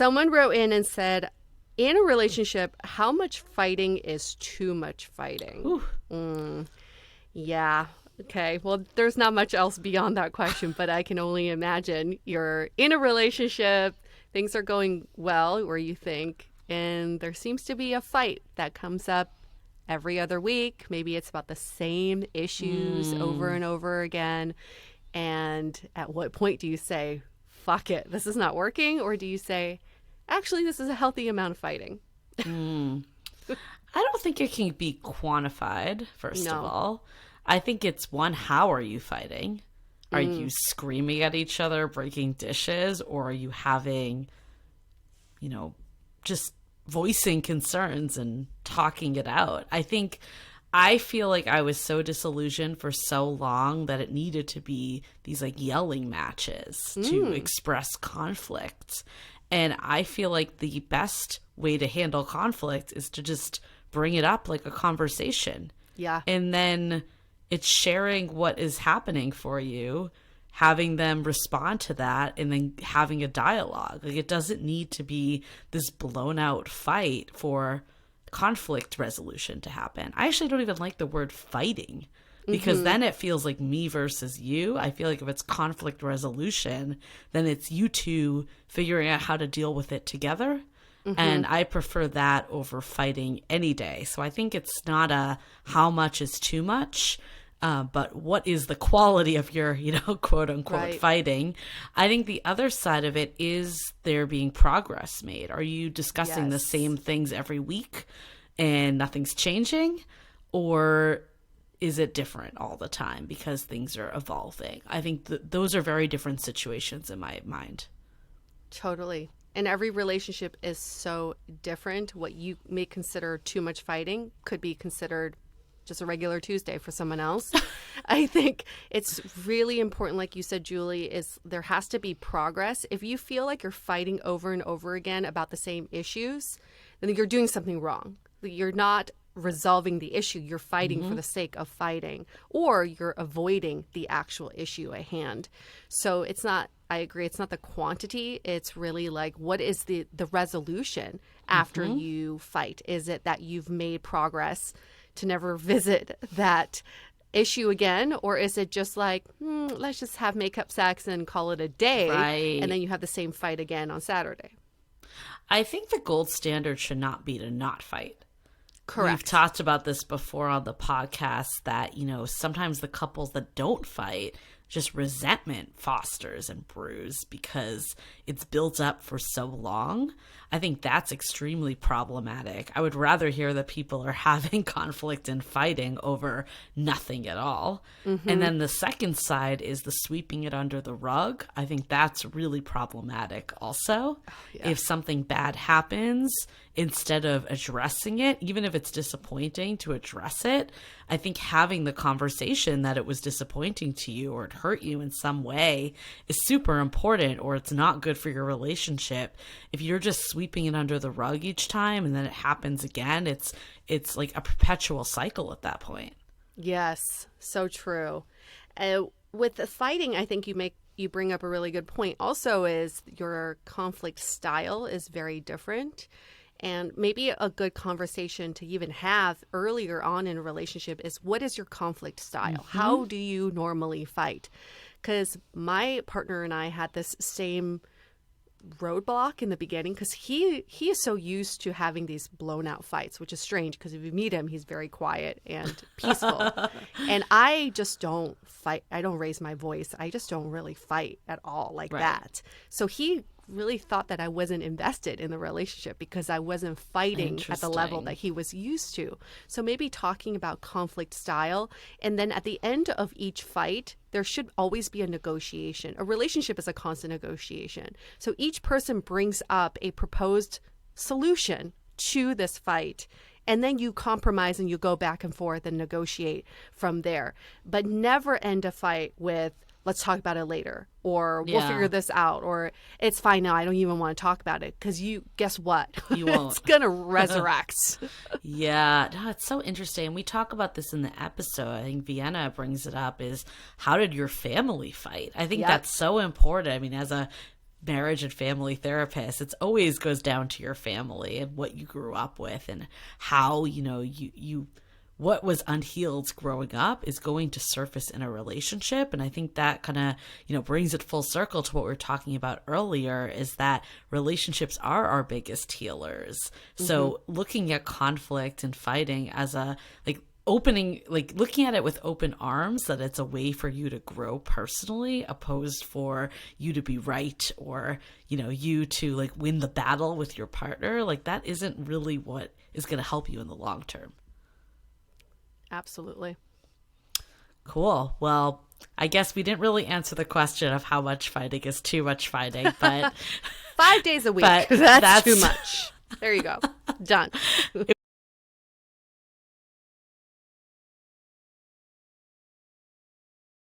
Someone wrote in and said, in a relationship, how much fighting is too much fighting? Yeah. Okay. Well, there's not much else beyond that question, but I can only imagine you're in a relationship, things are going well, or you think, and there seems to be a fight that comes up every other week. Maybe it's about the same issues over and over again. And at what point do you say, fuck it, this is not working? Or do you say, actually, this is a healthy amount of fighting? I don't think it can be quantified, first of all. I think it's one, how are you fighting? Are you screaming at each other, breaking dishes, or are you having, just voicing concerns and talking it out? I feel like I was so disillusioned for so long that it needed to be these like yelling matches to express conflict. And I feel like the best way to handle conflict is to just bring it up like a conversation. Yeah. And then it's sharing what is happening for you, having them respond to that, and then having a dialogue. Like, it doesn't need to be this blown out fight for conflict resolution to happen. I actually don't even like the word fighting, because then it feels like me versus you. I feel like if it's conflict resolution, then it's you two figuring out how to deal with it together. And I prefer that over fighting any day. So I think it's not a how much is too much, but what is the quality of your, quote unquote fighting. I think the other side of it is there being progress made. Are you discussing the same things every week and nothing's changing? Or is it different all the time because things are evolving? I think those are very different situations in my mind. Totally. And every relationship is so different. What you may consider too much fighting could be considered just a regular Tuesday for someone else. I think it's really important, like you said, Julie, is there has to be progress. If you feel like you're fighting over and over again about the same issues, then you're doing something wrong. You're not resolving the issue. You're fighting for the sake of fighting, or you're avoiding the actual issue at hand. So it's not, I agree, it's not the quantity. It's really like, what is the resolution after you fight? Is it that you've made progress to never visit that issue again? Or is it just like, let's just have makeup sex and call it a day. Right. And then you have the same fight again on Saturday. I think the gold standard should not be to not fight. Correct. We've talked about this before on the podcast that, sometimes the couples that don't fight, just resentment fosters and brews because it's built up for so long. I think that's extremely problematic. I would rather hear that people are having conflict and fighting over nothing at all. And then the second side is the sweeping it under the rug. I think that's really problematic also. If something bad happens, instead of addressing it, even if it's disappointing to address it, I think having the conversation that it was disappointing to you or it hurt you in some way is super important, or it's not good for your relationship. If you're just sweeping it under the rug each time and then it happens again, it's like a perpetual cycle at that point. Yes, so true. With the fighting, I think you bring up a really good point. Also, is your conflict style is very different. And maybe a good conversation to even have earlier on in a relationship is, what is your conflict style? How do you normally fight? Because my partner and I had this same roadblock in the beginning, because he is so used to having these blown out fights, which is strange because if you meet him, he's very quiet and peaceful. And I just don't fight. I don't raise my voice. I just don't really fight at all like that. So he really thought that I wasn't invested in the relationship because I wasn't fighting at the level that he was used to. So maybe talking about conflict style, and then at the end of each fight, there should always be a negotiation. A relationship is a constant negotiation. So each person brings up a proposed solution to this fight, and then you compromise and you go back and forth and negotiate from there. But never end a fight with, let's talk about it later, or we'll figure this out, or it's fine now, I don't even want to talk about it, because guess what? You won't. It's going to resurrect. No, it's so interesting. We talk about this in the episode. I think Vienna brings it up, is how did your family fight? I think that's so important. I mean, as a marriage and family therapists, it's always goes down to your family and what you grew up with and how, you what was unhealed growing up is going to surface in a relationship. And I think that kind of, brings it full circle to what we were talking about earlier, is that relationships are our biggest healers. So looking at conflict and fighting as a, looking at it with open arms, that it's a way for you to grow personally, opposed for you to be right, or, you to win the battle with your partner. That isn't really what is going to help you in the long term. Absolutely. Cool. Well, I guess we didn't really answer the question of how much fighting is too much fighting, but 5 days a week. That's too much. There you go. Done.